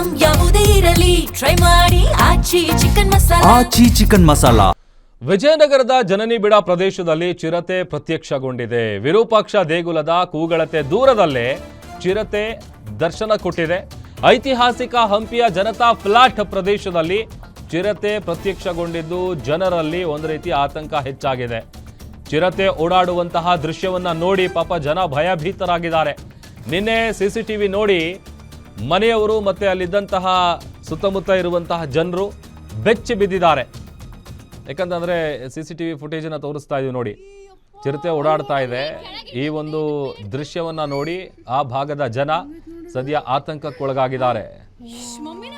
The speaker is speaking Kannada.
ಐಟಂ ಯಾವುದೇ ಇರಲಿ ಟ್ರೈ ಮಾಡಿ ಆಚಿ ಚಿಕನ್ ಮಸಾಲಾ. ವಿಜಯನಗರದ ಜನನಿಬಿಡ ಪ್ರದೇಶದಲ್ಲಿ ಚಿರತೆ ಪ್ರತ್ಯಕ್ಷಗೊಂಡಿದೆ. ವಿರೂಪಾಕ್ಷ ದೇಗುಲದ ಕೂಗಳತೆ ದೂರದಲ್ಲೇ ಚಿರತೆ ದರ್ಶನ ಕೊಟ್ಟಿದೆ. ಐತಿಹಾಸಿಕ ಹಂಪಿಯ ಜನತಾ ಫ್ಲಾಟ್ ಪ್ರದೇಶದಲ್ಲಿ ಚಿರತೆ ಪ್ರತ್ಯಕ್ಷಗೊಂಡಿದ್ದು ಜನರಲ್ಲಿ ಒಂದು ರೀತಿ ಆತಂಕ ಹೆಚ್ಚಾಗಿದೆ. ಚಿರತೆ ಓಡಾಡುವಂತಹ ದೃಶ್ಯವನ್ನ ನೋಡಿ ಪಾಪ ಜನ ಭಯಭೀತರಾಗಿದ್ದಾರೆ. ನಿನ್ನೆ ಸಿಸಿಟಿವಿ ನೋಡಿ ಮನೆಯವರು ಮತ್ತೆ ಅಲ್ಲಿದ್ದಂತಹ ಸುತ್ತಮುತ್ತ ಇರುವಂತಹ ಜನರು ಬೆಚ್ಚಿ ಬಿದ್ದಿದ್ದಾರೆ. ಯಾಕಂತಂದ್ರೆ ಸಿಸಿಟಿವಿ ಫುಟೇಜ್ ಅನ್ನ ತೋರಿಸ್ತಾ ಇದೀವಿ ನೋಡಿ, ಚಿರತೆ ಓಡಾಡ್ತಾ ಇದೆ. ಈ ಒಂದು ದೃಶ್ಯವನ್ನ ನೋಡಿ ಆ ಭಾಗದ ಜನ ಸದ್ಯ ಆತಂಕಕ್ಕೊಳಗಾಗಿದ್ದಾರೆ. ಮಮ್ಮಿನ